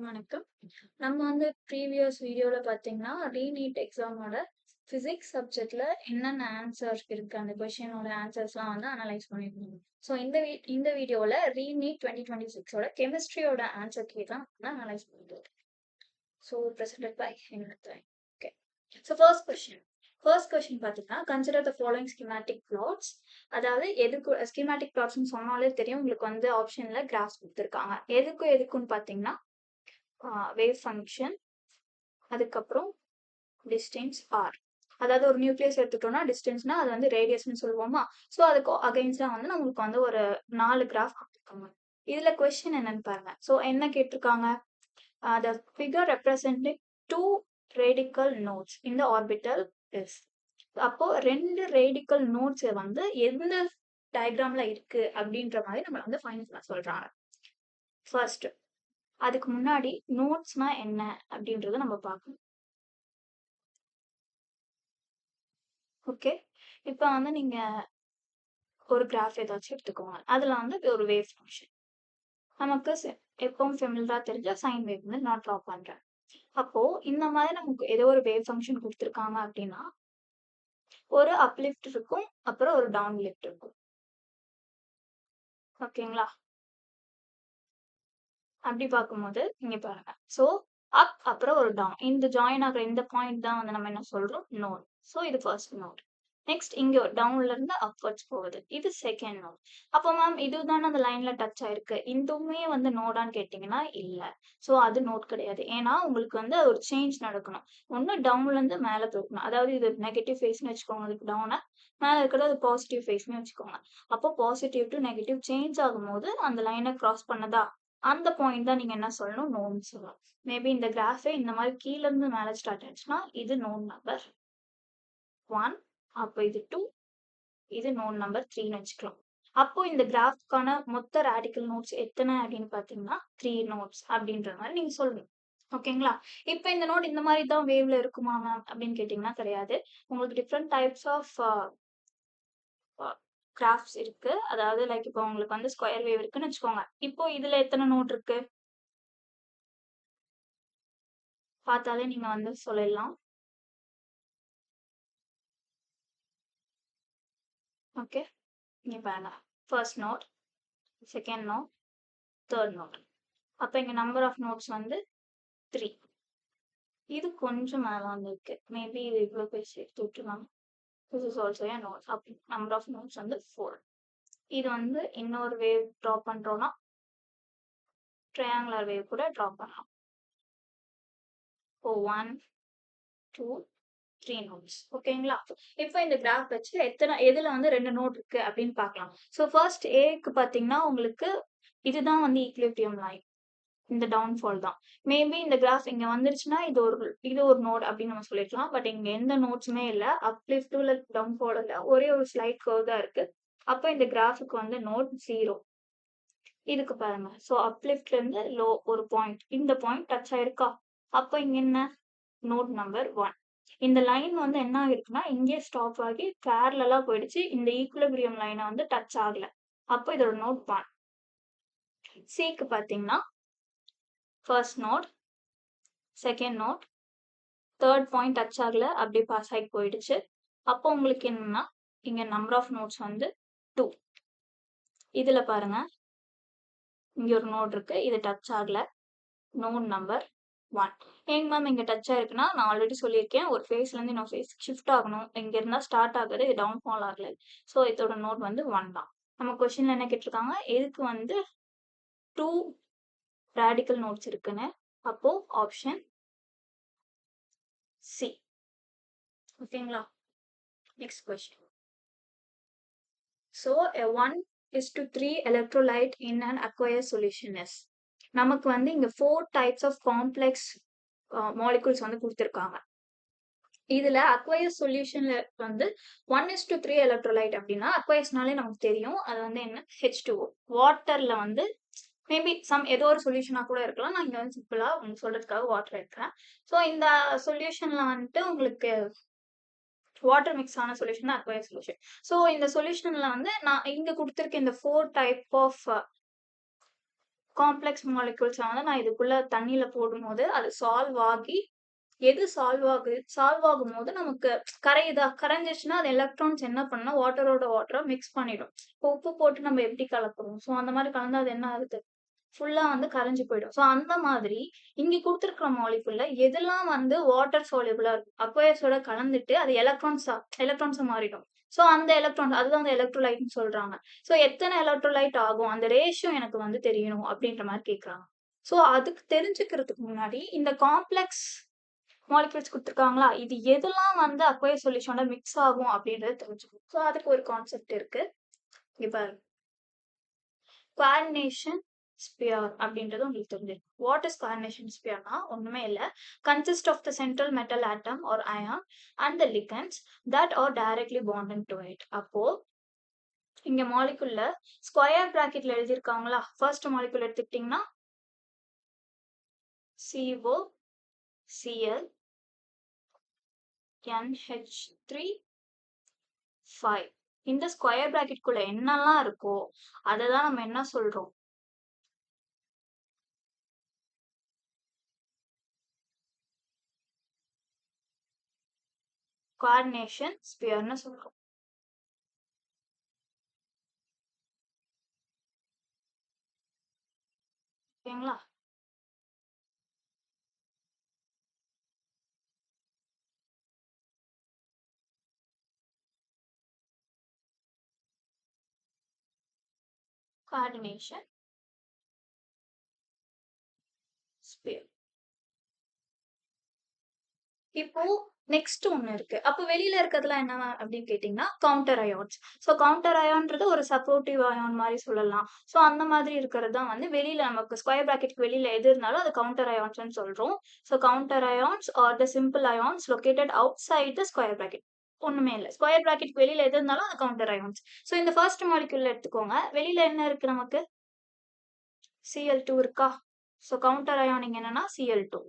வணக்கம். நம்ம வந்து ப்ரீவியஸ் வீடியோல பார்த்தீங்கன்னா, ரீநீட் எக்ஸாமோட பிசிக்ஸ் சப்ஜெக்ட்ல என்னென்ன ஆன்சர் இருக்கு, அந்த கொஸ்டினோட ஆன்சர்ஸ்லாம் வந்து அனலைஸ் பண்ணியிருந்தோம். ஸோ இந்த வீடியோல ரீநீட் 2026ஓட கெமிஸ்ட்ரியோட ஆன்சர் கீ தான் வந்து அனலைஸ் பண்ணிருக்கோம். ஸோ பிரசன்டட் பை எங்களுக்கு. ஓகே. ஸோ ஃபர்ஸ்ட் கொஸ்டின் பார்த்தீங்கன்னா, consider the following schematic plots. அதாவது எதுக்கு ஸ்கிமேட்டிக் பிளாட்ஸ்னு சொன்னாலே தெரியும், உங்களுக்கு வந்து ஆப்ஷன்ல கிராஃப்ஸ் கொடுத்துருக்காங்க. எதுக்குன்னு பார்த்தீங்கன்னா, வேவ் ஃபங்க்ஷன், அதுக்கப்புறம் டிஸ்டன்ஸ் ஆர். அதாவது ஒரு நியூக்ளியஸ் எடுத்துட்டோம்னா டிஸ்டன்ஸ்னா அது வந்து ரேடியஸ்னு சொல்லுவோமா. ஸோ அதுக்கு அகைன்ஸ்டா வந்து நம்மளுக்கு வந்து ஒரு 4 கிராஃப் கொடுத்துருக்காங்க. இதுல கொஸ்டின் என்னன்னு பாருங்க. ஸோ என்ன கேட்டிருக்காங்க, the figure representing two radical nodes in the orbital is. அப்போ 2 radical nodes வந்து எந்த டயக்ராம்ல இருக்கு அப்படின்ற மாதிரி நம்ம வந்து ஃபைண்ட் பண்ண சொல்றாங்க. ஃபர்ஸ்ட் அதுக்கு முன்னாடி நோட்ஸ்னா என்ன அப்படின்றத நம்ம பார்க்கணும். ஓகே. இப்போ வந்து நீங்க ஒரு கிராஃப் ஏதாச்சும் எடுத்துக்கோங்க. அதுல வந்து ஒரு வேவ் ஃபங்க்ஷன் நமக்கு எப்பவும் ஃபெமிலியரா தெரிஞ்ச சைன் வேவ் வந்து நான் ட்ரா பண்றேன். அப்போ இந்த மாதிரி நமக்கு ஏதோ ஒரு வேவ் ஃபங்க்ஷன் கொடுத்துருக்காங்க அப்படின்னா, ஒரு அப்லிஃப்ட் இருக்கும், அப்புறம் ஒரு டவுன் லிஃப்ட் இருக்கும். ஓகேங்களா? அப்படி பார்க்கும்போது இங்க பாருங்க. ஸோ அப் அப்புறம் ஒரு டவுன், இந்த ஜாயின் ஆகிற இந்த பாயிண்ட் தான் வந்து நம்ம என்ன சொல்றோம், நோட். ஸோ இது ஃபர்ஸ்ட் நோட். நெக்ஸ்ட் இங்க டவுன்ல இருந்து அப்வர்ட்ஸ் போகுது, இது செகண்ட் நோட். அப்போ மேம் இதுதானே அந்த லைன்ல டச் ஆயிருக்கு, இதுவுமே வந்து நோடான்னு கேட்டீங்கன்னா இல்ல. ஸோ அது நோட் கிடையாது. ஏன்னா உங்களுக்கு வந்து ஒரு சேஞ்ச் நடக்கணும். ஒன்னு டவுன்ல இருந்து மேல போகணும். அதாவது இது நெகட்டிவ் ஃபேஸ்னு வச்சுக்கோங்க, இதுக்கு டவுனை, மேல இருக்கிறது அது பாசிட்டிவ் ஃபேஸ்னு வச்சுக்கோங்க. அப்போ பாசிட்டிவ் டு நெகட்டிவ் சேஞ்ச் ஆகும்போது அந்த லைனை கிராஸ் பண்ணதா, அந்த பாயிண்ட் தான் நீங்க என்ன சொல்லணும், நோட்னு சொல்லலாம். மேபி இந்த கிராஃபே இந்த மாதிரி கீழ இருந்து மேல ஸ்டார்ட் ஆயிடுச்சுன்னா இது நோட் நம்பர் 1, அப்போ இது 2, இது நோட் நம்பர் 3ன்னு வச்சுக்கலாம். அப்போ இந்த கிராஃப்க்கான மொத்த ரேடிக்கல் நோட்ஸ் எத்தனை அப்படின்னு பார்த்தீங்கன்னா 3 நோட்ஸ் அப்படின்ற மாதிரி நீங்க சொல்லணும். ஓகேங்களா? இப்போ இந்த நோட் இந்த மாதிரி தான் வேவ்ல இருக்குமா மேம் அப்படின்னு கேட்டீங்கன்னா கிடையாது. உங்களுக்கு டிஃப்ரெண்ட் டைப்ஸ் ஆஃப் கிராஃப்ட்ஸ் இருக்கு. அதாவது லைக் இப்போ உங்களுக்கு வந்து ஸ்கொயர் வேவ் இருக்குன்னு வச்சுக்கோங்க. இப்போ இதுல எத்தனை நோட் இருக்கு பார்த்தாலே நீங்க வந்து சொல்லலாம். ஓகே, இங்க பாருங்க. First node, second node, third node. அப்போ இங்க நம்பர் ஆஃப் நோட்ஸ் வந்து 3. இது கொஞ்சம் மேல வந்து இருக்கு. மேபி இது இவ்வளோ பேர் சேர்த்து விட்டுருவாங்க. This is also a node. அப்போ நம்பர் ஆஃப் நோட்ஸ் வந்து 4. இது வந்து இன்னொரு வேவ் ட்ரா பண்றோம்னா ட்ரையாங்குலர் வேவ் கூட ட்ரா பண்ணலாம். இப்போ 1, 2, 3 நோட்ஸ். ஓகேங்களா? இப்போ இந்த கிராஃப் வச்சு எதுல வந்து 2 நோட் இருக்கு அப்படின்னு பார்க்கலாம். ஸோ ஃபர்ஸ்ட் ஏக்கு பார்த்தீங்கன்னா உங்களுக்கு இதுதான் வந்து ஈக்லிபிரியம் லைன், இந்த டவுன்ஃபால் தான். மேபி இந்த கிராஃப் இங்க வந்துருச்சுன்னா இது ஒரு நோட் அப்படின்னு நம்ம சொல்லிக்கலாம். பட் இங்க எந்த நோட்ஸுமே இல்ல, அப்லிஃப்ட் இல்ல டவுன்ஃபால் இல்ல, ஒரே ஒரு ஸ்லைட் கர்வ் தான் இருக்கு. அப்போ இந்த கிராஃபுக்கு வந்து நோட் 0. இதுக்கு பாருங்க. ஸோ அப்லிஃப்ட்ல இருந்து லோ ஒரு பாயிண்ட், இந்த பாயிண்ட் டச் ஆயிருக்கா, அப்போ இங்க என்ன, நோட் நம்பர் 1. இந்த லைன் வந்து என்ன ஆகிருக்குன்னா இங்கே ஸ்டாப் ஆகி பேரலா போயிடுச்சு, இந்த ஈக்குலிபிரியம் லைனை வந்து டச் ஆகல. அப்போ இதோட நோட் 1. சிக்கு பாத்தீங்கன்னா first node, second node, third point touch ஆகல, அப்படியே பாஸ் ஆகி போயிடுச்சு. அப்போ உங்களுக்கு என்னன்னா இங்க நம்பர் ஆஃப் நோட்ஸ் வந்து 2. இதுல பாருங்க, இங்க ஒரு நோட் இருக்கு, இது டச் ஆகல, நோட் நம்பர் 1. ஏங்க மேம் இங்க டச் ஆயிருக்குன்னா, நான் ஆல்ரெடி சொல்லியிருக்கேன், ஒரு ஃபேஸ்ல இருந்து இன்னொரு ஃபேஸ் ஷிஃப்ட் ஆகணும். இங்க இருந்தா ஸ்டார்ட் ஆகுது, இது டவுன் ஃபால் ஆகல. ஸோ இதோட நோட் வந்து 1 தான். நம்ம கொஸ்டின்ல என்ன கேட்டிருக்காங்க, எதுக்கு வந்து 2 ரேடிக்கல் நோட்ஸ் இருக்குன்னு. அப்போ ஆப்ஷன் சி. ஓகேங்களா? Next question. So a 1:3 electrolyte in an aqueous solution is. நமக்கு வந்து இங்க 4 டைப்ஸ் ஆஃப் காம்ப்ளெக்ஸ் மாலிகூல்ஸ் வந்து கொடுத்துருக்காங்க. இதுல அக்வயஸ் சொல்யூஷன்ல வந்து 1:3 எலக்ட்ரோலைட் அப்படின்னா, அக்வயஸ்னாலே நமக்கு தெரியும் அது வந்து என்ன, H2O. வாட்டர்ல வந்து மேபி ஏதோ ஒரு சொல்யூஷனா கூட இருக்கலாம். நான் இங்க வந்து சிம்பிளா உங்களுக்கு சொல்றதுக்காக வாட்டர் எடுக்கிறேன். ஸோ இந்த சொல்யூஷன்ல வந்துட்டு உங்களுக்கு வாட்டர் மிக்ஸ் ஆன சொல்யூஷன் தான் அக்வயஸ் சொல்யூஷன். ஸோ இந்த சொல்யூஷன்ல வந்து நான் இங்க கொடுத்துருக்க இந்த 4 டைப் ஆஃப் காம்ப்ளெக்ஸ் மாலிக்யூல்ஸ வந்து நான் இதுக்குள்ள தண்ணீல போடும்போது, அது சால்வ் ஆகி எது சால்வ் ஆகும்போது நமக்கு கரையுதா? கரைஞ்சிருச்சுன்னா, அது எலக்ட்ரான்ஸ் என்ன பண்ணும்னா, வாட்டரோட வாட்டரா மிக்ஸ் பண்ணிடும். இப்போ உப்பு போட்டு நம்ம எப்படி கலக்குறோம்? ஸோ அந்த மாரி கலந்தா அது என்ன ஆகுது? ஃபுல்லா வந்து கரைஞ்சு போயிடும். ஸோ அந்த மாதிரி இங்க குடுத்திருக்கிற மாலிக்யூல்ல எதெல்லாம் வந்து வாட்டர் சால்யுபிளா இருக்கும். அக்வயர்ஸோட கலந்துட்டு அது எலக்ட்ரான்ஸா மாறிடும். ஸோ அந்த எலக்ட்ரான்ஸ் அதுதான் வந்து எலக்ட்ரோலைட்ன்னு சொல்றாங்க. ஸோ எத்தன எலக்ட்ரோலைட் ஆகும்? அந்த ரேஷியோ எனக்கு வந்து தெரியணும் அப்படின்ற மாரி கேட்கறாங்க. ஸோ அதுக்கு தெரிஞ்சுக்கிறதுக்கு முன்னாடி இந்த காம்ப்ளெக்ஸ் மாலிக்யூல்ஸ் குடுத்துருக்காங்களா? இது எதெல்லாம் வந்து அக்வயஸ் சொல்யூஷன்ல மிக்ஸ் ஆகும் அப்படின்றத தெரிஞ்சுக்கணும். ஸோ அதுக்கு ஒரு கான்செப்ட் இருக்கு. இங்க பாருங்க. குவார்டினேஷன் ஸ்பியர் அப்படின்றது உங்களுக்கு தெரிஞ்சிருக்கும். வாட் இஸ் குவார்டினேஷன் ஸ்பியர்னா ஒண்ணுமே இல்ல. Consist of the central metal atom or ion and the ligands that are directly bonded to it. அப்போ இங்க மாலிக்யூல்ல ஸ்கொயர் பிராக்கெட்ல எழுதியிருக்காங்களா? ஃபர்ஸ்ட் மாலிக்யூல் எடுத்துக்கிட்டீங்கன்னா CO, Cl, NH3, 5. இந்த ஸ்கொயர் பிராக்கெட் குள்ள என்னெல்லாம் இருக்கோ அததான் நம்ம என்ன சொல்றோம்? குவார்டினேஷன் ஸ்பியர்னு சொல்றோம். ஓகேங்களா? Coordination sphere. இப்போ நெக்ஸ்ட் ஒண்ணு இருக்கு. அப்ப வெளியில இருக்கிறதுலாம் என்ன அப்படின்னு கேட்டீங்கன்னா, கவுண்டர் அயான்ஸ். ஸோ கவுண்டர் அயான்றது ஒரு சப்போர்ட்டிவ் அயான் மாரி சொல்லலாம். ஸோ அந்த மாதிரி இருக்கிறது தான் வந்து வெளியில நமக்கு ஸ்கொயர் பிராக்கெட்க்கு வெளியில எது இருந்தாலும் அது கவுண்டர் அயான்ஸ்ன்னு சொல்றோம். So counter ions are the simple ions located outside the square bracket. ஒண்ணுமே இல்ல. ஸ்கொயர் பிராக்கெட்க்கு வெளியில எது இருந்தாலும் அது கவுண்டர் அயான்ஸ். ஸோ இந்த ஃபர்ஸ்ட் மாலிக்யூல் எடுத்துக்கோங்க. வெளியில என்ன இருக்கு நமக்கு? Cl2 இருக்கா? ஸோ கவுண்டர் அயானிங் என்னன்னா Cl2.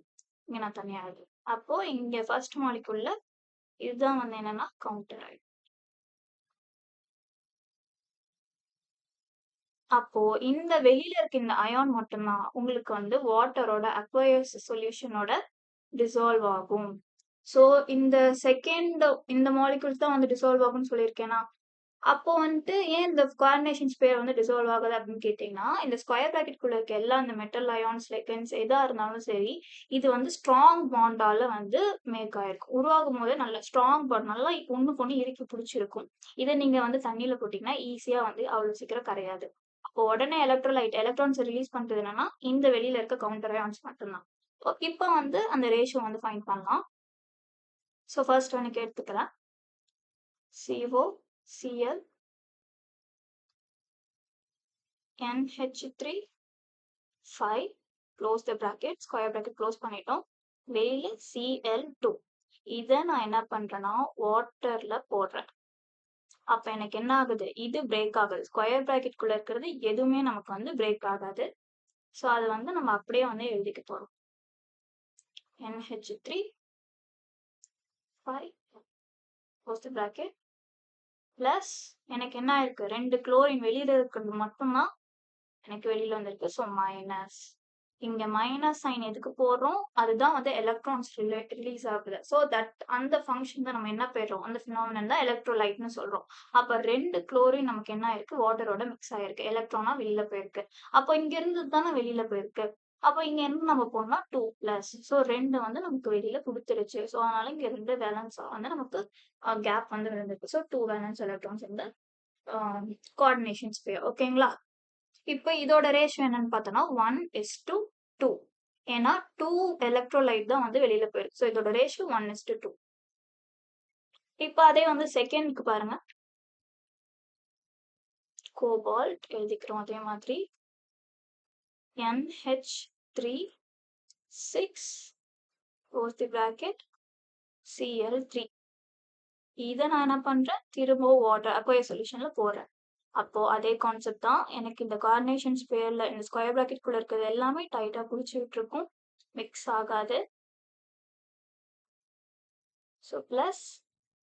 இங்க நான் தனியா எழுதுறேன். அப்போ இங்க ஃபர்ஸ்ட் மாலிக்யூல்ல இதுதான் வந்து என்னன்னா கவுண்டர் அயான். அப்போ இந்த வெளியில இருக்க இந்த அயான் மட்டும்தான் உங்களுக்கு வந்து வாட்டரோட அக்வயஸ் சொல்யூஷனோட டிசால்வ் ஆகும். ஸோ இந்த செகண்ட் இந்த மாலிக்யூல்ஸ் தான் வந்து டிசால்வ் ஆகும்னு சொல்லியிருக்கேனா? அப்போ வந்துட்டு ஏன் இந்த குவார்டினேஷன் ஸ்பியர் வந்து டிசால்வ் ஆகுது அப்படின்னு கேட்டீங்கன்னா, இந்த ஸ்கொயர் பிராக்கெட் குள்ள இருக்க எல்லா இந்த மெட்டல் அயான்ஸ், லெகண்ட்ஸ் எதா இருந்தாலும் சரி, இது வந்து ஸ்ட்ராங் பாண்டால வந்து மேக் ஆயிருக்கும். உருவாகும் போதே நல்ல ஸ்ட்ராங் பாண்ட் நல்லா ஒண்ணுக்கு ஒண்ணு இறுக்கி பிடிச்சிருக்கும். இத நீங்க வந்து தண்ணீல போட்டீங்கன்னா ஈஸியா வந்து அவ்வளவு சீக்கிரம் கரையாது. அப்போ உடனே எலக்ட்ரான்ஸ் ரிலீஸ் பண்றது என்னன்னா, இந்த வெளியில இருக்க கவுண்டர் அயான்ஸ் மட்டும்தான். இப்போ வந்து அந்த ரேஷியோ வந்து ஃபைண்ட் பண்ணலாம். ஸோ ஃபர்ஸ்ட் ஒன்னுக்கு எடுத்துக்கிறேன். CO, Cl, NH3, 5, close the bracket, square bracket close பண்ணிட்டோம். வெளியில Cl2. இதை நான் என்ன பண்றேன்னா வாட்டர்ல போடுறேன். அப்ப எனக்கு என்ன ஆகுது? இது பிரேக் ஆகுது. ஸ்கொயர் பிராக்கெட் குள்ள இருக்கிறது எதுவுமே நமக்கு வந்து பிரேக் ஆகாது. ஸோ அது வந்து நம்ம அப்படியே வந்து எழுதிக்க போறோம். NH3, 5, close the bracket, plus எனக்கு என்ன இருக்கு? 2 குளோரின் வெளியில இருக்கிறது மட்டும்தான் எனக்கு வெளியில வந்திருக்கு. So minus. இங்க மைனஸ் சைன் எதுக்கு போடுறோம்? அதுதான் வந்து எலக்ட்ரான்ஸ் ரிலீஸ் ஆகுது. ஸோ தட் அந்த ஃபங்க்ஷன் தான் நம்ம என்ன பெறுறோம்? அந்த ஃபினாமினன் தான் எலக்ட்ரோலைட்னு சொல்றோம். அப்ப 2 குளோரின் நமக்கு என்ன ஆயிருக்கு? வாட்டரோட மிக்ஸ் ஆயிருக்கு. எலக்ட்ரானா வெளியில போயிருக்கு. அப்போ இங்க இருந்து தானே வெளியில போயிருக்கு. அப்போ இங்க என்ன நம்ம போடணும்? 2 பிளஸ். ஸோ 2 வந்து நமக்கு வெளியில கொடுத்துருச்சு. ஸோ அதனால இங்க 2 வேலன்ஸ் வந்து நமக்கு கேப் வந்து விழுந்திருக்கு. ஸோ 2 வேலன்ஸ் எலக்ட்ரான்ஸ் இந்த கோஆர்டினேஷன் ஸ்பியர். ஓகேங்களா? இப்போ இதோட ரேஷியோ என்னன்னு பார்த்தோம்னா 1:2. ஏன்னா 2 எலக்ட்ரோலைட் தான் வந்து வெளியில போயிருக்கு. ஸோ இதோட ரேஷியோ 1:2. இப்போ அதே வந்து செகண்ட்க்கு பாருங்க. கோபால்ட் எழுதிக்கிறோம் அதே மாதிரி. NH3, 6, close the bracket, Cl3. இதை நான் என்ன பண்றேன்? திரும்ப வாட்டர் அக்வயர் சொல்யூஷன்ல போடுறேன். அப்போ அதே கான்செப்ட் தான். எனக்கு இந்த கோஆர்டினேஷன் ஸ்பியர்ல இந்த ஸ்கொயர் பிராக்கெட் குள்ள இருக்கிறது எல்லாமே டைட்டா பிடிச்சிட்டு இருக்கும். மிக்ஸ் ஆகாது. ஸோ பிளஸ்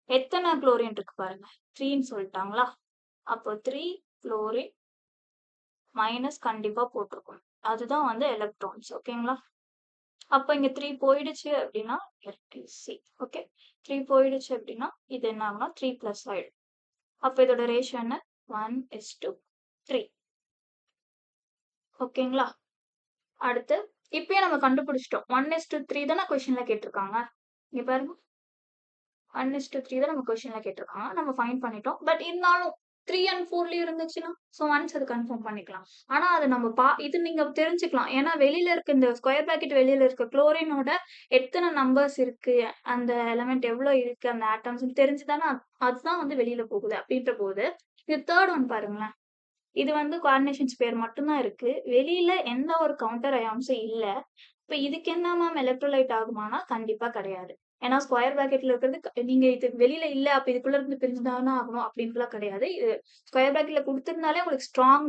எத்தனை குளோரின் இருக்கு பாருங்க. 3ன்னு சொல்லிட்டாங்களா? அப்போ 3 குளோரின் மைனஸ் கண்டிப்பா போட்டிருக்கணும். அதுதான் வந்து எலக்ட்ரான்ஸ். ஓகேங்களா? அப்ப இங்க 3 போயிடுச்சு அப்படின்னா சி. ஓகே, 3 போயிடுச்சு அப்படின்னா இது என்ன ஆகும்னா 3+ ஆயிடும். அப்ப இதோட ரேஷியோ என்ன? 1:3. ஓகேங்களா? அடுத்து இப்பயே நம்ம கண்டுபிடிச்சிட்டோம். 1:3 தானே கொஸ்டின்ல கேட்டிருக்காங்க. இங்க பாருங்க, 1:3 தான் நம்ம கொஸ்டின்ல கேட்டிருக்காங்க. நம்ம ஃபைண்ட் பண்ணிட்டோம். பட் இருந்தாலும் 3 அண்ட் 4லயும் இருந்துச்சுன்னா, ஸோ ஒன்ஸ் அது கன்ஃபார்ம் பண்ணிக்கலாம். ஆனா அது நம்ம இது நீங்க தெரிஞ்சுக்கலாம். ஏன்னா வெளியில இருக்க இந்த ஸ்கொயர் பிராக்கெட் வெளியில இருக்க குளோரினோட எத்தனை நம்பர்ஸ் இருக்கு, அந்த எலிமெண்ட் எவ்வளோ இருக்கு, அந்த ஆட்டம்ஸ் தெரிஞ்சுதானே அதுதான் வந்து வெளியில போகுது. அப்படின்ற போது இது தேர்ட் ஒன் பாருங்களேன். இது வந்து கோஆர்டினேஷன்ஸ் பேர் மட்டும் தான் இருக்கு. வெளியில எந்த ஒரு கவுண்டர் அயான்ஸும் இல்ல. இப்ப இதுக்கு என்ன மேம் எலக்ட்ரோலைட் ஆகுமானா கண்டிப்பா கிடையாது. ஏன்னா ஸ்கொயர் பிராக்கெட்ல இருக்கிறது நீங்க இது வெளியில இல்ல அப்ப இதுக்குள்ள இருந்து பிரிஞ்சுதானே ஆகணும் அப்படின்ட்டுலாம் கிடையாது. இது ஸ்கொயர் பிராக்கெட்ல கொடுத்திருந்தாலே உங்களுக்கு ஸ்ட்ராங்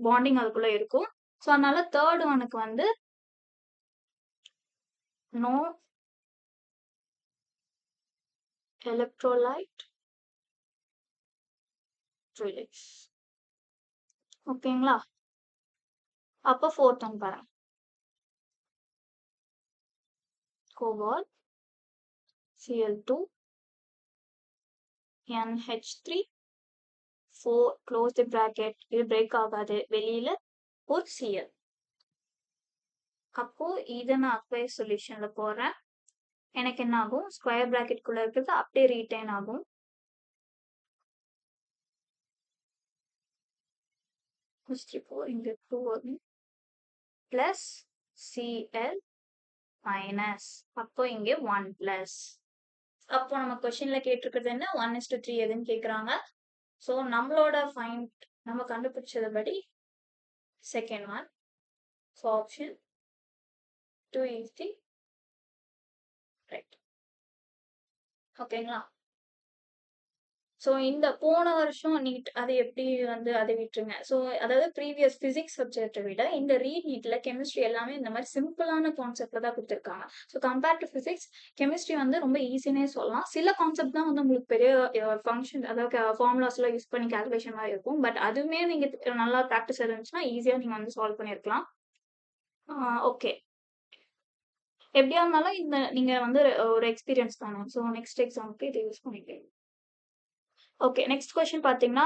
பாண்டிங் அதுக்குள்ள இருக்கும். ஸோ அதனால தேர்ட் ஒனுக்கு வந்து நோ எலக்ட்ரோலைட் ரிலேஸ். ஓகேங்களா? அப்ப ஃபோர்த் ஒன் பாருங்க. Cobalt Cl2 NH3 4 close the bracket. இது பிரேக் ஆகாது. வெளியில ஒரு Cl. அப்போ இதை நான் அக்வயஸ் சொல்யூஷன்ல போடுறேன். எனக்கு என்ன ஆகும்? ஸ்கொயர் பிராக்கெட் குள்ள இருக்கிறது அப்படியே ரீடைன் ஆகும். 64 இங்க 2 வரும் பிளஸ் Cl மைனஸ். அப்போ இங்க 1 பிளஸ். அப்போ நம்ம கொஸ்டின்ல கேட்டிருக்கிறது என்ன? 1:3 எதுன்னு கேக்குறாங்க. ஸோ நம்மளோட ஃபைண்ட் நம்ம கண்டுபிடிச்சது படி second one. So option 2 is the right. ஓகேங்களா? ஸோ இந்த போன வருஷம் நீட் அது எப்படி வந்து அதை விட்டுருங்க. ஸோ அதாவது ப்ரீவியஸ் பிசிக்ஸ் சப்ஜெக்டை விட இந்த ரீநீட்ல கெமிஸ்ட்ரி எல்லாமே இந்த மாதிரி சிம்பிளான கான்செப்ட்ல தான் கொடுத்துருக்காங்க. So compare to physics chemistry வந்து ரொம்ப ஈஸினே சொல்லலாம். சில கான்செப்ட் தான் வந்து உங்களுக்கு பெரிய ஃபங்க்ஷன் அதாவது ஃபார்முலாஸ் எல்லாம் யூஸ் பண்ணி கால்குலேஷன் மாதிரி இருக்கும். பட் அதுவுமே நீங்க நல்லா ப்ராக்டிஸ் இருந்துச்சுன்னா ஈஸியா நீங்க வந்து சால்வ் பண்ணிருக்கலாம். ஓகே, எப்படியா இருந்தாலும் இந்த நீங்க வந்து ஒரு எக்ஸ்பீரியன்ஸ் தானே. ஸோ நெக்ஸ்ட் எக்ஸாமுக்கு இதை யூஸ் பண்ணிக்கலாம். ஓகே, நெக்ஸ்ட் கொஸ்டின் பார்த்தீங்கன்னா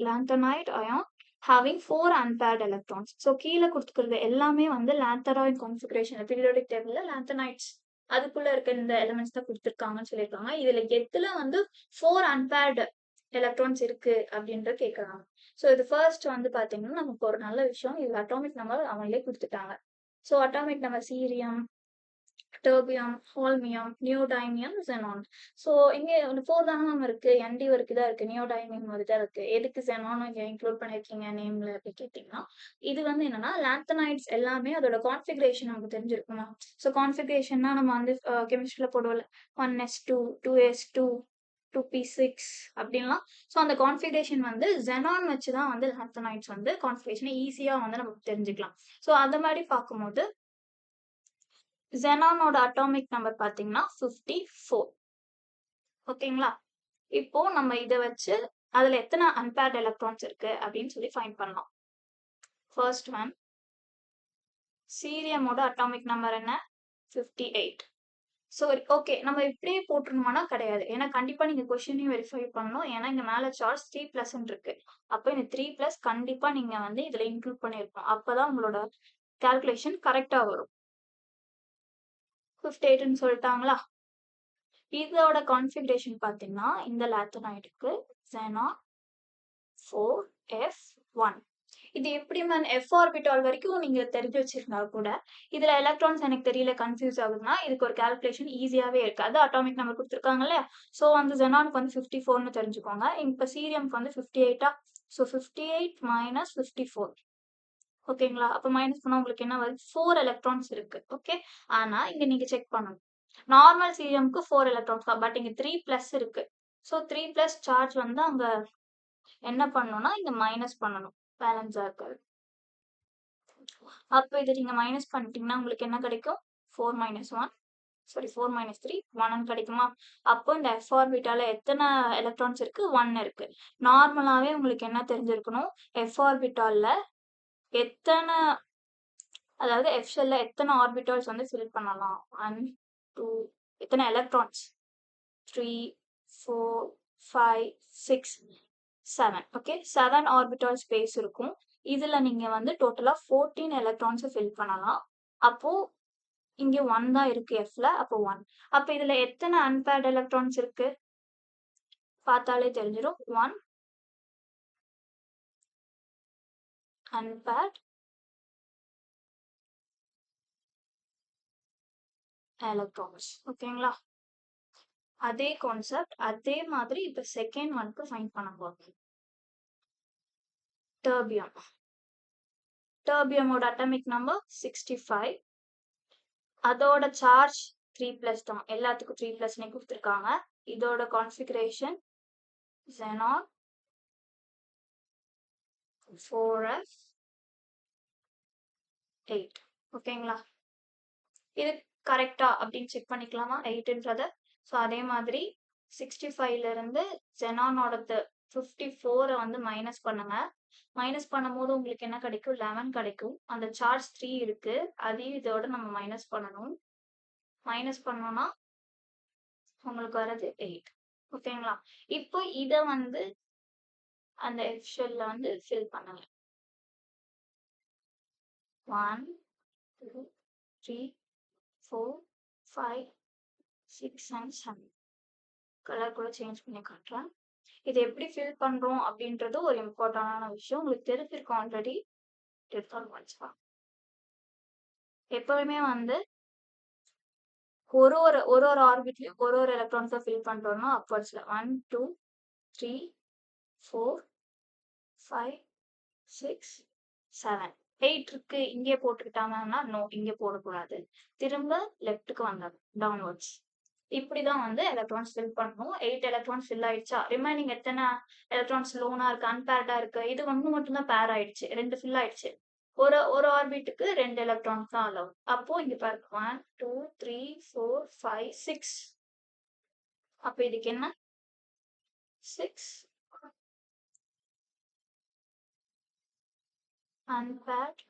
lanthanide ion having 4 unpaired electrons. So கீழே கொடுத்துக்கிறது எல்லாமே வந்து லாந்தராய்டு கான்ஃபிகரேஷன் பீரியாடிக் டேபிள்ல லாந்தனைட்ஸ் அதுக்குள்ள இருக்க இந்த எலிமெண்ட்ஸ் தான் கொடுத்துருக்காங்கன்னு சொல்லியிருக்காங்க. இதுல எதுல வந்து 4 unpaired எலக்ட்ரான்ஸ் இருக்கு அப்படின்ற கேட்கறாங்க. ஸோ இது ஃபர்ஸ்ட் வந்து பாத்தீங்கன்னா நமக்கு ஒரு நல்ல விஷயம், இது அட்டாமிக் நம்பர் அவங்களே கொடுத்துட்டாங்க. So atomic number cerium, terbium, ஹால்மியம், neodymium, xenon. So இங்க 4 தானே மேம் இருக்கு. ND வரைக்கும் தான் இருக்கு, நியோடைமியம் மாதிரி தான் இருக்கு. எதுக்கு xenon இங்க இன்க்ளூட் பண்ணிருக்கீங்க நேம்ல அப்படி கேட்டீங்கன்னா, இது வந்து என்னன்னா லாந்தனைட்ஸ் எல்லாமே அதோட கான்ஃபிகரேஷன் நமக்கு தெரிஞ்சிருக்குமா. ஸோ கான்ஃபிகரேஷன்னா நம்ம வந்து கெமிஸ்ட்ரியில போடுவோம்ல 1s2, 2s2, 2p6 அப்படின்லாம். ஸோ அந்த கான்ஃபிகரேஷன் வந்து xenon வச்சு தான் வந்து லாந்தனைட்ஸ் வந்து கான்ஃபிகரேஷனை ஈஸியா வந்து நமக்கு தெரிஞ்சுக்கலாம். ஸோ அந்த மாதிரி பார்க்கும்போது xenonோட அட்டாமிக் நம்பர் பாத்தீங்கன்னா 54. ஓகேங்களா? இப்போ நம்ம இதை வச்சு அதுல எத்தனை அன்பேர்ட் எலக்ட்ரான்ஸ் இருக்கு அப்படின்னு சொல்லி ஃபைண்ட் பண்ணலாம். ஃபர்ஸ்ட் ஒன், சீரியமோட அட்டாமிக் நம்பர் என்ன? 58. ஸோ ஓகே, நம்ம இப்படியே போட்டுருணுமானா கிடையாது. ஏன்னா கண்டிப்பா நீங்க கொஸ்டினையும் வெரிஃபை பண்ணணும். ஏன்னா இங்க மேல சார்ஜ் 3+ இருக்கு. அப்போ இந்த 3+ கண்டிப்பா நீங்க வந்து இதுல இன்க்ளூட் பண்ணிருக்கணும். அப்பதான் உங்களோட கால்குலேஷன் கரெக்டா வரும். 58ன்னு சொல்லிட்டாங்களா? இதோட கான்ஃபிகரேஷன் பாத்தீங்கன்னா இந்த லாத்தனைடுக்கு xenon 4f1. இது எப்படி மேம் f ஆர்பிட்டால் வரைக்கும் நீங்க தெரிஞ்சு வச்சிருந்தா கூட இதுல எலக்ட்ரான்ஸ் எனக்கு தெரியல கன்ஃபியூஸ் ஆகுதுன்னா இதுக்கு ஒரு கால்குலேஷன் ஈஸியாவே இருக்கு. அது அட்டாமிக் நம்பர் கொடுத்துருக்காங்க இல்லையா. ஸோ அந்த xenonக்கு வந்து 54ன்னு தெரிஞ்சுக்கோங்க. இப்ப சீரியம்க்கு வந்து 58. So 58 minus 54. ஓகேங்களா? அப்ப மைனஸ் பண்ணா உங்களுக்கு என்ன வருது? 4 எலக்ட்ரான்ஸ் இருக்கு. ஓகே, ஆனா இங்க நீங்க செக் பண்ணணும். நார்மல் சீரியம்க்கு 4 எலக்ட்ரான்ஸ் தான். பட் இங்க 3+ இருக்கு. ஸோ 3+ சார்ஜ் வந்து அங்க என்ன பண்ணணும்னா இங்க மைனஸ் பண்ணணும். பேலன்ஸா இருக்காது. அப்ப இது நீங்க மைனஸ் பண்ணிட்டீங்கன்னா உங்களுக்கு என்ன கிடைக்கும்? 4 மைனஸ் 1 சாரி 4 மைனஸ் 3 1 கிடைக்குமா? அப்போ இந்த f ஆர்பிட்டால எத்தனை எலக்ட்ரான்ஸ் இருக்கு? 1 இருக்கு. நார்மலாவே உங்களுக்கு என்ன தெரிஞ்சிருக்கணும்? f ஆர்பிட்டால்ல எத்தனை அதாவது எஃப் ஷெல்ல எத்தனை ஆர்பிட்டால்ஸ் வந்து ஃபில் பண்ணலாம்? 1 2 எத்தனை எலக்ட்ரான்ஸ்? 3 4 5 6 7. ஓகே, 7 ஆர்பிட்டால் ஸ்பேஸ் இருக்கும். இதுல நீங்க வந்து டோட்டலா 14 எலக்ட்ரான்ஸ் ஃபில் பண்ணலாம். அப்போ இங்க 1 தான் இருக்கு எஃப்ல, அப்போ 1. அப்ப இதுல எத்தனை அன்பேர்ட் எலக்ட்ரான்ஸ் இருக்கு பார்த்தாலே தெரிஞ்சிடும். 1 அன்பேர்ட் எலக்ட்ரான்ஸ். ஓகேங்களா? அதே கான்செப்ட் அதே மாதிரி இப்ப செகண்ட் ஒன்க்கு ஃபைண்ட் பண்ண போறோம். டெர்பியம். டெர்பியமோட அட்டாமிக் நம்பர் 65. அதோட சார்ஜ் 3+ தான். எல்லாத்துக்கும் 3+ கொடுத்துருக்காங்க. இதோட கான்ஃபிகரேஷன் xenon 4f8. ஓகேங்களா? இது கரெக்டா அப்படின்னு செக் பண்ணிக்கலாமா 8ன்றத? ஸோ அதே மாதிரி 65ல இருந்து xenonோட 54 வந்து மைனஸ் பண்ணுங்க. மைனஸ் பண்ணும்போது உங்களுக்கு என்ன கிடைக்கும்? 11 கிடைக்கும். அந்த சார்ஜ் 3 இருக்கு, அதையும் இதோட நம்ம மைனஸ் பண்ணணும். மைனஸ் பண்ணோம்னா உங்களுக்கு வர்றது 8. ஓகேங்களா? இப்போ இத வந்து அந்த எஃப் ஷெல்ல வந்து ஃபில் பண்ணுங்க. 1 2 3 4 5 6 and 7. கலர் கூட சேஞ்ச் பண்ணி காட்டுறேன். இது எப்படி ஃபில் பண்றோம் அப்படின்றது ஒரு இம்பார்ட்டன்டான விஷயம். உங்களுக்கு தெரிஞ்சிருக்கும் ஆல்ரெடி. எப்பவுமே வந்து ஒரு ஒரு ஆர்பிட்லயும் ஒரு எலக்ட்ரான்ஸா ஃபில் பண்றோம்னா அப்வர்ட்ஸ்ல 1 2 3 4 5 6 7 8 இருக்கு இங்கே போட்டுக்கிட்டாங்கன்னா நோ, இங்க போடக்கூடாது. திரும்ப லெஃப்ட்டுக்கு வந்தோம், டவுன்வர்ட்ஸ். இப்படிதான் வந்து எலக்ட்ரான்ஸ் ஃபில் பண்ணணும். 8 எலக்ட்ரான்ஸ் ஃபில் ஆயிடுச்சா? ரிமைனிங் எத்தனை எலக்ட்ரான்ஸ் லோனா இருக்கு, அன்பேர்டா இருக்கு? இது ஒன்று மட்டும் தான் பேர் ஆயிடுச்சு, 2 ஃபில் ஆயிடுச்சு. ஒரு ஒரு ஆர்பிட்டுக்கு 2 எலக்ட்ரான்ஸ் தான் அலோவ். அப்போ இங்க பாருங்க 1 2 3 4 5 6. அப்ப இதுக்கு என்ன? 6 unpaired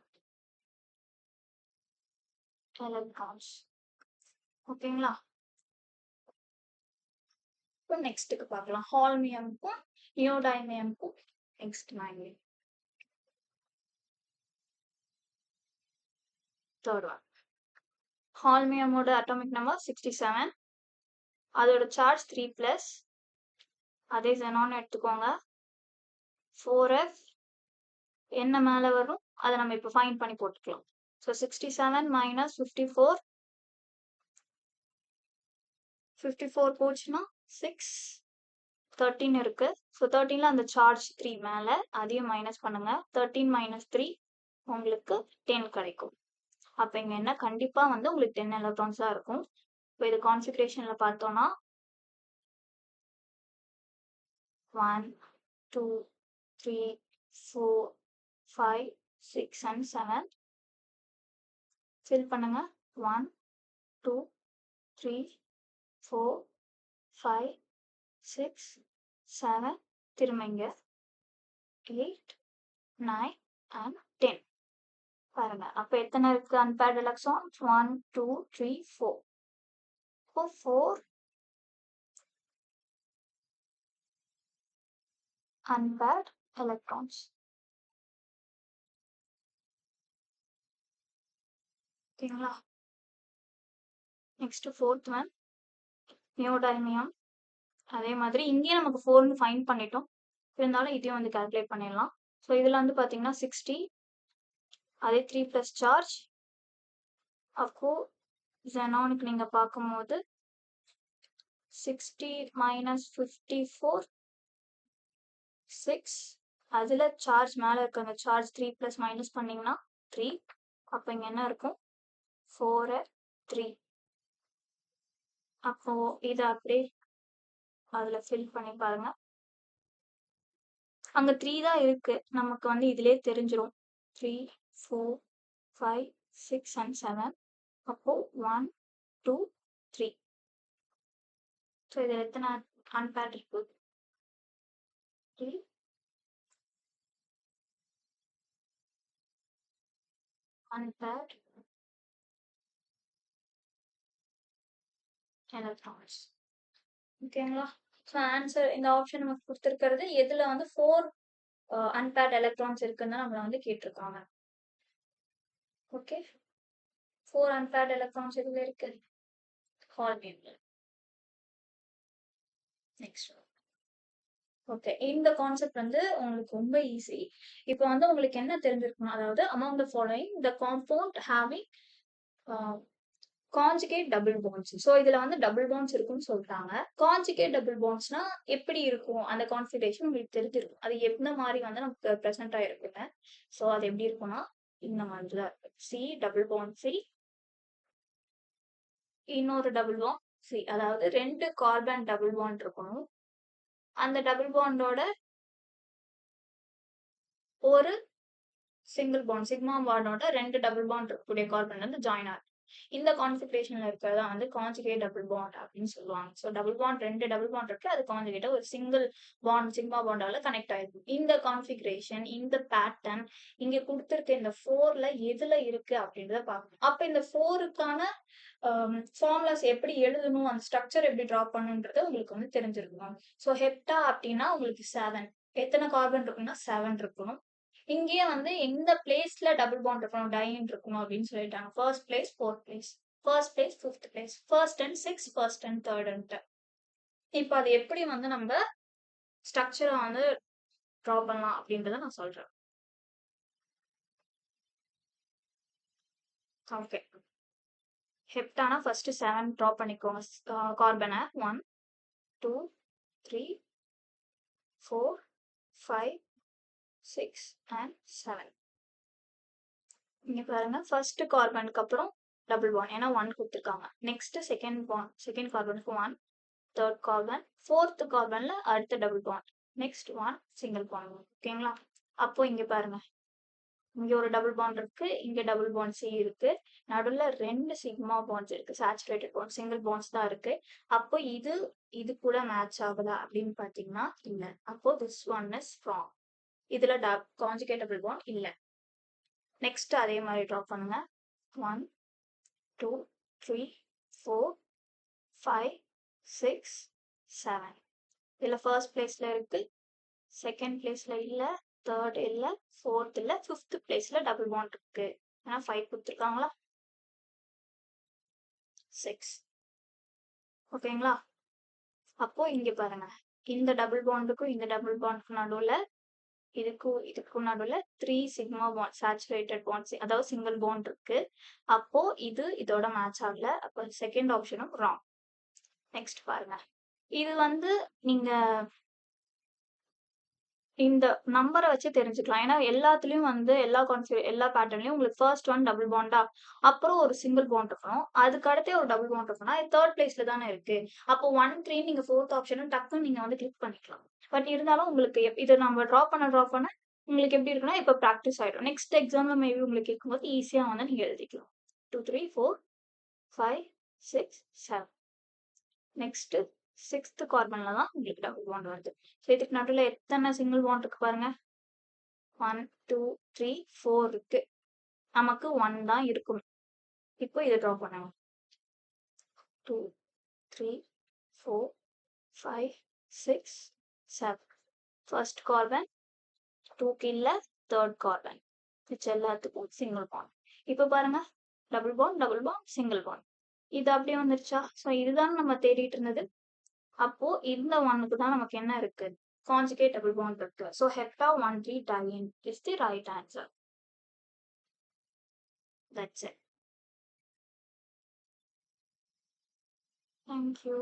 electrons. ஓகேங்களா? இப்போ நெக்ஸ்ட்டுக்கு பார்க்கலாம். ஹால்மியம்க்கும் நியோடைமியம்க்கும் நெக்ஸ்ட் நாங்க தேர்ட் ஒன். ஹால்மியமோட அட்டாமிக் நம்பர் 67. அதோட சார்ஜ் 3+. அதே xenon எடுத்துக்கோங்க. 4f என்ன மேல வரும் அதை நம்ம இப்போ ஃபைண்ட் பண்ணி போட்டுக்கலாம். So 67 minus 54. 54 போச்சுன்னா 6 13 இருக்கு. ஸோ 13ல அந்த சார்ஜ் 3 மேல, அதையும் மைனஸ் பண்ணுங்க. 13 மைனஸ் 3 உங்களுக்கு 10 கிடைக்கும். அப்ப இங்க என்ன? கண்டிப்பா வந்து உங்களுக்கு 10 எலக்ட்ரான்ஸ் தான் இருக்கும். இப்போ இது கான்ஃபிகரேஷன்ல பார்த்தோம்னா 1 2 3 4 5 6 and 7 ஃபில் பண்ணுங்க. 1 2 3 4 5 6 7 திரும்ப இங்க 8 9 and 10 பாருங்க. அப்ப எத்தனை இருக்கு அன்பேர்ட் எலக்ட்ரான்ஸ்? 1 2 3 4. இப்போ 4 unpaired electrons. ஓகேங்களா? Next fourth one neodymium. அதே மாதிரி இங்கேயும் நமக்கு 4ன்னு ஃபைண்ட் பண்ணிட்டோம். இருந்தாலும் இதையும் வந்து கால்குலேட் பண்ணிடலாம். ஸோ இதுல வந்து பாத்தீங்கன்னா 60. அதே 3+ சார்ஜ். அப்போ xenonக்கு நீங்க பார்க்கும்போது 60 மைனஸ் 54 6. அதுல சார்ஜ் மேல இருக்க அந்த சார்ஜ் 3+ மைனஸ் பண்ணீங்கன்னா 3. அப்ப இங்க என்ன இருக்கும்? 4 3. அப்போ இத அப்படியே அதுல ஃபில் பண்ணி பாருங்க. அங்க 3 தான் இருக்கு, நமக்கு வந்து இதுலயே தெரிஞ்சிடும். 3 4 5 6 and 7. அப்போ 1 2 3. ஸோ இதுல எத்தனை அன்பேர்ட் இருக்கு? 3 unpaired electrons. ஓகேங்களா? ஸோ ஆன்சர் இந்த ஆப்ஷன் நமக்கு கொடுத்துருக்கிறது எதுல வந்து 4 அன்பேர்ட் எலக்ட்ரான்ஸ் இருக்குன்னு நம்மள வந்து கேட்டிருக்காங்க. ஓகே, 4 அன்பேர்ட் எலக்ட்ரான்ஸ் எதுல இருக்கு? ஹால்மியம்ல. நெக்ஸ்ட். ஓகே, இந்த கான்செப்ட் வந்து உங்களுக்கு ரொம்ப ஈஸி. இப்போ வந்து உங்களுக்கு என்ன தெரிஞ்சிருக்கணும், அதாவது among the following the compound having conjugate double bonds. So இதுல வந்து டபுள் பாண்ட்ஸ் இருக்குன்னு சொல்லிட்டாங்க. கான்ஜுகேட் டபுள் பாண்ட்ஸ்னா எப்படி இருக்கும் அந்த கான்ஃபிகரேஷன் உங்களுக்கு தெரிஞ்சிருக்கும். அது எந்த மாதிரி வந்து நமக்கு ப்ரெசென்ட் ஆயிருக்குங்க. ஸோ அது எப்படி இருக்கும்னா இந்த மாதிரி தான் இருக்கு. சி டபுள் பாண்ட் சி, இன்னொரு டபுள் பாண்ட் சி, அதாவது 2 கார்பன் டபுள் பாண்ட் இருக்கணும். அந்த டபுள் பாண்டோட ஒரு சிங்கிள் பாண்ட் சிக்மா பாண்டோட 2 டபுள் பாண்ட் இருக்கக்கூடிய கார்பன் வந்து ஜாயின் ஆகும். இந்த கான்ஃபிகரேஷன்ல இருக்கிறதா வந்து கான்ஜுகேட் டபுள் பாண்ட் அப்படின்னு சொல்லுவாங்க. So double bond 2 double bond இருக்கு, அது கான்ஜுகேட்டா ஒரு சிங்கிள் பாண்ட் சிக்மா பாண்டால கனெக்ட் ஆயிருக்கும். இந்த கான்ஃபிகரேஷன், இந்த பேட்டர்ன் இங்க கொடுத்துருக்க இந்த 4ல எதுல இருக்கு அப்படின்றத பார்க்கணும். அப்ப இந்த 4க்கான ஃபார்முலாஸ் எப்படி எழுதணும், அந்த ஸ்ட்ரக்சர் எப்படி டிரா பண்ணுன்றது உங்களுக்கு வந்து தெரிஞ்சிருக்கணும். ஸோ ஹெப்டா அப்படின்னா உங்களுக்கு 7, எத்தனை கார்பன் இருக்குன்னா 7 இருக்கணும். இங்கேயே வந்து எந்த பிளேஸ்ல டபுள் பாண்ட் இருக்கணும், டைன் இருக்கணும் அப்படின்னு சொல்லிட்டாங்க. First place, fourth place, first place, fifth place, first and 6, first and third. இப்போ அது எப்படி வந்து நம்ம ஸ்ட்ரக்சரை வந்து ட்ரா பண்ணலாம் அப்படின்றத நான் சொல்றேன். ஓகே, ஹெப்டானா ஃபர்ஸ்ட் 7 ட்ரா பண்ணிக்கோங்க. கார்பனை 1 2 3 4 5 6 and 7. இங்க பாருங்க, ஃபர்ஸ்ட் கார்பனுக்கு அப்புறம் டபுள் பாண்ட், ஏன்னா 1 கொடுத்துருக்காங்க. நெக்ஸ்ட் செகண்ட் பாண்ட், செகண்ட் கார்பனுக்கு 1, தேர்ட் கார்பன், ஃபோர்த் கார்பன்ல அடுத்த double bond, next 1 single bond. ஓகேங்களா? அப்போ இங்க பாருங்க, இங்க ஒரு டபுள் பாண்ட் இருக்கு, இங்க டபுள் பாண்ட் சி இருக்கு, நடுவுல 2 சிக்மா பாண்ட்ஸ் இருக்கு, சேச்சுரேட்டட் பாண்ட், சிங்கிள் பாண்ட்ஸ் தான் இருக்கு. அப்போ இது கூட மேட்ச் ஆகுதா அப்படின்னு பாத்தீங்கன்னா இல்ல. அப்போ திஸ் ஒன் இஸ் ராங். இதுல கான்ஜுகேட் டபுள் பாண்ட் இல்ல. நெக்ஸ்ட் அதே மாதிரி ட்ரா பண்ணுங்க. 1 2 3 4 5 6 7. இதுல ஃபர்ஸ்ட் பிளேஸ்ல இருக்கு, செகண்ட் பிளேஸ்ல இல்ல, தேர்ட் இல்ல, ஃபோர்த் இல்ல, ஃபிஃப்த் பிளேஸ்ல டபுள் பாண்ட் இருக்கு. ஏன்னா 5 கொடுத்துருக்காங்களா, 6. ஓகேங்களா? அப்போ இங்க பாருங்க, இந்த டபுள் பாண்டுக்கும் இந்த டபுள் பாண்டுக்கும் நடுவுல இதுக்கும் நடுவுல 3 சிக்மா பாண்ட், சேச்சுரேட்டட் பாண்ட், அதாவது சிங்கிள் பாண்ட் இருக்கு. அப்போ இதோட மேட்ச் ஆகல. அப்போ செகண்ட் ஆப்ஷனும் ராங். நெக்ஸ்ட் பாருங்க, இது வந்து நீங்க இந்த நம்பரை வச்சு தெரிஞ்சுக்கலாம். ஏன்னா எல்லாத்துலயும் வந்து எல்லா பேட்டர்ன்லயும் உங்களுக்கு ஃபர்ஸ்ட் ஒன் டபுள் பாண்டா, அப்புறம் ஒரு சிங்கிள் பாண்ட் இருக்கணும், அதுக்கு அடுத்தே ஒரு டபுள் பாண்ட் இருக்கணும். அது தேர்ட் பிளேஸ்ல தானே இருக்கு. அப்போ 1 3 நீங்க ஃபோர்த் ஆப்ஷனும் டக்குன்னு நீங்க வந்து கிளிக் பண்ணிக்கலாம். பட் இருந்தாலும் உங்களுக்கு இதை நம்ம ட்ரா பண்ண உங்களுக்கு எப்படி இருக்குன்னா இப்போ ப்ராக்டிஸ் ஆயிடும். நெக்ஸ்ட் எக்ஸாம்ல மேபி உங்களுக்கு கேட்கும்போது ஈஸியா வந்து நீங்க எழுதிக்கலாம். 2 3 4 5 6 7. நெக்ஸ்ட் 6th கார்பன்ல தான் உங்களுக்கு டபுள் பாண்ட் வருது. ஸோ இதுக்கு நடுவில் எத்தனை சிங்கிள் பாண்ட் இருக்கு பாருங்க, 1 2 3 4 இருக்கு. நமக்கு 1 தான் இருக்கும். இப்போ இதை ட்ரா பண்ணுங்க. 2 3 4 5 6 7. ஃபர்ஸ்ட் கார்பன் 2க்கு இல்ல, தேர்ட் கார்பன், மிச்ச எல்லாத்துக்கும் சிங்கிள் பாண்ட். இப்போ பாருங்க, டபுள் பாண்ட் சிங்கிள் பாண்ட், இது அப்படியே வந்துருச்சா? ஸோ இதுதான் நம்ம தேடிட்டு இருந்தது. அப்போ இந்த 1க்கு தான் நமக்கு என்ன இருக்கு, கான்ஜுகேட் டபுள் பாண்ட் இருக்கு. So hepta 1 3 diene is the right answer. That's it. Thank you.